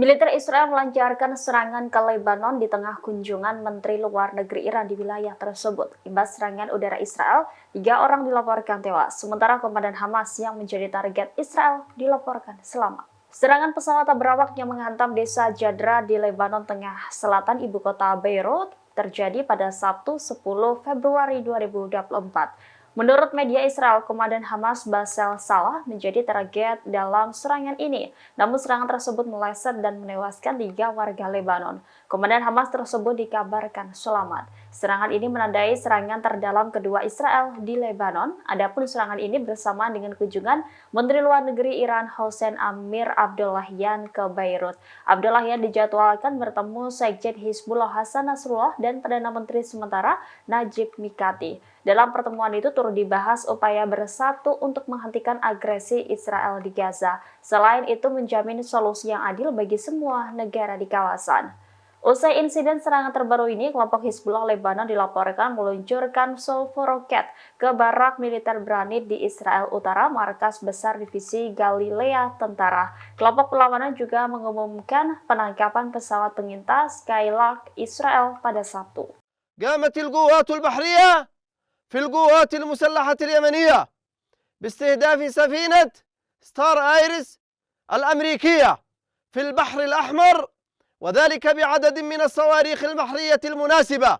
Militer Israel melancarkan serangan ke Lebanon di tengah kunjungan Menteri Luar Negeri Iran di wilayah tersebut. Imbas serangan udara Israel, 3 orang dilaporkan tewas, sementara komandan Hamas yang menjadi target Israel dilaporkan selamat. Serangan pesawat tak berawak yang menghantam desa Jadra di Lebanon Tengah Selatan ibu kota Beirut terjadi pada Sabtu 10 Februari 2024. Menurut media Israel, Komandan Hamas Basel Salah menjadi target dalam serangan ini. Namun serangan tersebut meleset dan menewaskan 3 warga Lebanon. Komandan Hamas tersebut dikabarkan selamat. Serangan ini menandai serangan terdalam kedua Israel di Lebanon. Adapun serangan ini bersamaan dengan kunjungan Menteri Luar Negeri Iran Hossein Amir Abdollahian ke Beirut. Abdollahian dijadwalkan bertemu Sekjen Hizbullah Hasan Nasrullah dan Perdana Menteri sementara Najib Mikati. Dalam pertemuan itu turut dibahas upaya bersatu untuk menghentikan agresi Israel di Gaza. Selain itu menjamin solusi yang adil bagi semua negara di kawasan. Usai insiden serangan terbaru ini, kelompok Hizbullah Lebanon dilaporkan meluncurkan Sulfur roket ke barak militer Branit di Israel Utara, markas besar divisi Galilea tentara. Kelompok perlawanan juga mengumumkan penangkapan pesawat pengintas Skylark Israel pada Sabtu. قامت القوات البحرية في القوات المسلحة اليمنية باستهداف سفينة ستار آيرس الأمريكية في البحر الأحمر وذلك بعدد من الصواريخ البحرية المناسبة.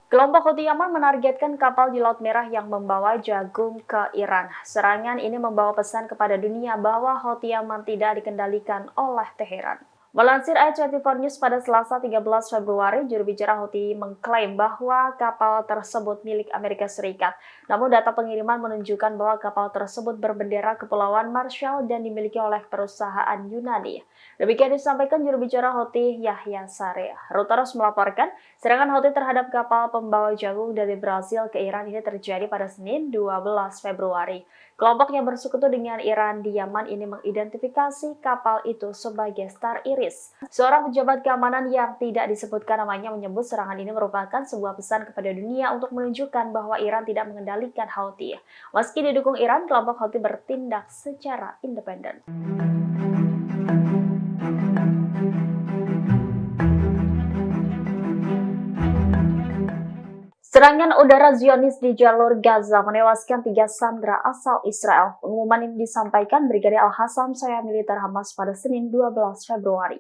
Kelompok Houthi Yaman menargetkan kapal di Laut Merah yang membawa jagung ke Iran. Serangan ini membawa pesan kepada dunia bahwa Houthi Yaman tidak dikendalikan oleh Teheran. Melansir i24 News pada Selasa 13 Februari, juru bicara Houthi mengklaim bahwa kapal tersebut milik Amerika Serikat. Namun data pengiriman menunjukkan bahwa kapal tersebut berbendera Kepulauan Marshall dan dimiliki oleh perusahaan Yunani. Demikian disampaikan juru bicara Houthi Yahya Saree. Reuters melaporkan serangan Houthi terhadap kapal pembawa jagung dari Brasil ke Iran ini terjadi pada Senin 12 Februari. Kelompok yang bersekutu dengan Iran di Yaman ini mengidentifikasi kapal itu sebagai Star Iris. Seorang pejabat keamanan yang tidak disebutkan namanya menyebut serangan ini merupakan sebuah pesan kepada dunia untuk menunjukkan bahwa Iran tidak mengendalikan Houthi. Meski didukung Iran, kelompok Houthi bertindak secara independen. Serangan udara Zionis di jalur Gaza menewaskan 3 sandera asal Israel. Pengumuman ini disampaikan Brigadir Al-Hassam, Sayap Militer Hamas pada Senin 12 Februari.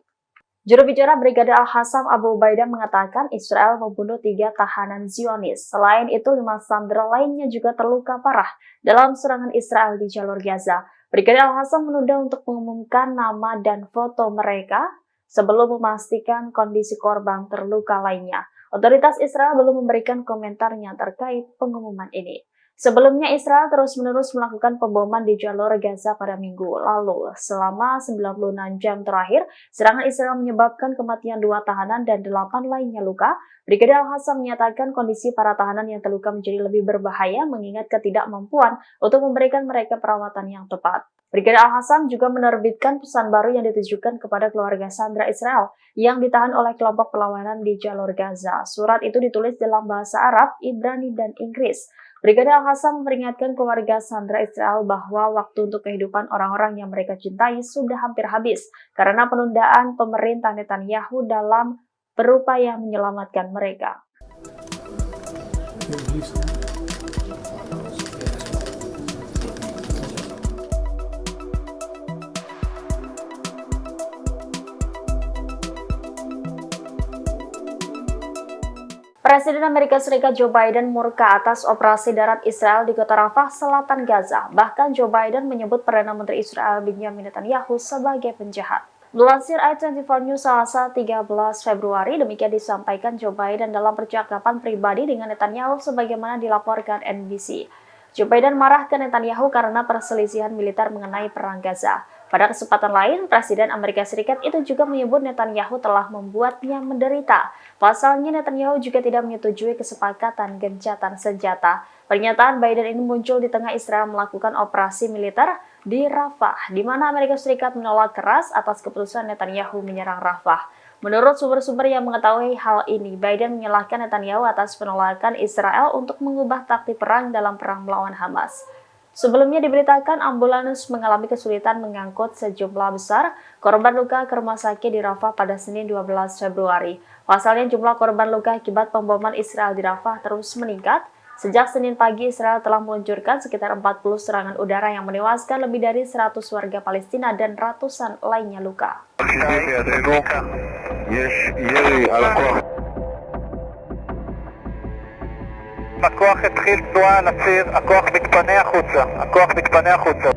Juru bicara Brigadir Al-Hassam Abu Ubaidah mengatakan Israel membunuh 3 tahanan Zionis. Selain itu, 5 sandera lainnya juga terluka parah dalam serangan Israel di jalur Gaza. Brigadir Al-Hassam menunda untuk mengumumkan nama dan foto mereka sebelum memastikan kondisi korban terluka lainnya. Otoritas Israel belum memberikan komentarnya terkait pengumuman ini. Sebelumnya, Israel terus-menerus melakukan pemboman di jalur Gaza pada minggu lalu. Selama 96 jam terakhir, serangan Israel menyebabkan kematian 2 tahanan dan 8 lainnya luka. Brigadir Al-Hassam menyatakan kondisi para tahanan yang terluka menjadi lebih berbahaya mengingat ketidakmampuan untuk memberikan mereka perawatan yang tepat. Brigadir Al-Hassam juga menerbitkan pesan baru yang ditujukan kepada keluarga sandera Israel yang ditahan oleh kelompok perlawanan di jalur Gaza. Surat itu ditulis dalam bahasa Arab, Ibrani, dan Inggris. Brigadir Al-Hassam memperingatkan keluarga sandera Israel bahwa waktu untuk kehidupan orang-orang yang mereka cintai sudah hampir habis karena penundaan pemerintah Netanyahu dalam berupaya menyelamatkan mereka. Presiden Amerika Serikat Joe Biden murka atas operasi darat Israel di kota Rafah, selatan Gaza. Bahkan Joe Biden menyebut Perdana Menteri Israel Benjamin Netanyahu sebagai penjahat. Melansir i24 News Selasa 13 Februari, demikian disampaikan Joe Biden dalam percakapan pribadi dengan Netanyahu sebagaimana dilaporkan NBC. Joe Biden marah ke Netanyahu karena perselisihan militer mengenai perang Gaza. Pada kesempatan lain, Presiden Amerika Serikat itu juga menyebut Netanyahu telah membuatnya menderita. Pasalnya, Netanyahu juga tidak menyetujui kesepakatan gencatan senjata. Pernyataan Biden ini muncul di tengah Israel melakukan operasi militer di Rafah, di mana Amerika Serikat menolak keras atas keputusan Netanyahu menyerang Rafah. Menurut sumber-sumber yang mengetahui hal ini, Biden menyalahkan Netanyahu atas penolakan Israel untuk mengubah taktik perang dalam perang melawan Hamas. Sebelumnya diberitakan ambulans mengalami kesulitan mengangkut sejumlah besar korban luka ke rumah sakit di Rafah pada Senin 12 Februari. Pasalnya jumlah korban luka akibat pemboman Israel di Rafah terus meningkat. Sejak Senin pagi, Israel telah meluncurkan sekitar 40 serangan udara yang menewaskan lebih dari 100 warga Palestina dan ratusan lainnya luka. הכוח התחיל תנועה על הציר, הכוח מתפנה החוצה, הכוח מתפנה החוצה.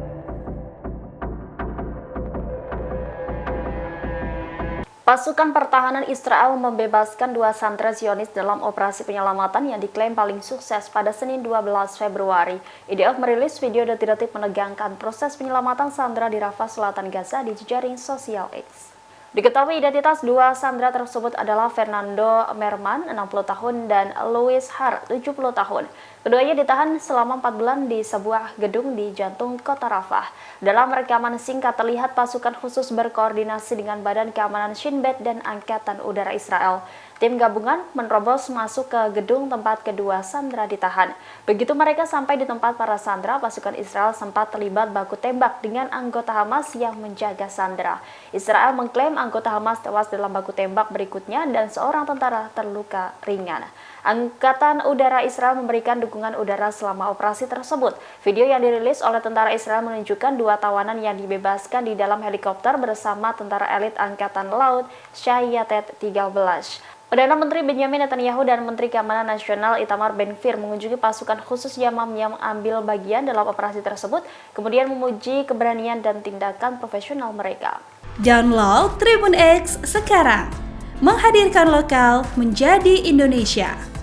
Pasukan pertahanan Israel membebaskan 2 sandera Zionis dalam operasi penyelamatan yang diklaim paling sukses pada Senin 12 Februari. IDF merilis video detik-detik menegangkan proses penyelamatan sandera di Rafah Selatan Gaza di jejaring sosial X. Diketahui identitas 2 sandera tersebut adalah Fernando Merman, 60 tahun, dan Louis Har, 70 tahun. Keduanya ditahan selama 4 bulan di sebuah gedung di jantung kota Rafah. Dalam rekaman singkat terlihat pasukan khusus berkoordinasi dengan Badan Keamanan Shin Bet dan Angkatan Udara Israel. Tim gabungan menerobos masuk ke gedung tempat kedua sandera ditahan. Begitu mereka sampai di tempat para sandera, pasukan Israel sempat terlibat baku tembak dengan anggota Hamas yang menjaga sandera. Israel mengklaim anggota Hamas tewas dalam baku tembak berikutnya dan seorang tentara terluka ringan. Angkatan Udara Israel memberikan dukungan udara selama operasi tersebut. Video yang dirilis oleh tentara Israel menunjukkan 2 tawanan yang dibebaskan di dalam helikopter bersama tentara elit Angkatan Laut Shayatet 13. Perdana Menteri Benjamin Netanyahu dan Menteri Keamanan Nasional Itamar Ben-Gvir mengunjungi pasukan khusus Yamam yang ambil bagian dalam operasi tersebut, kemudian memuji keberanian dan tindakan profesional mereka. Download Tribun X sekarang, menghadirkan lokal menjadi Indonesia.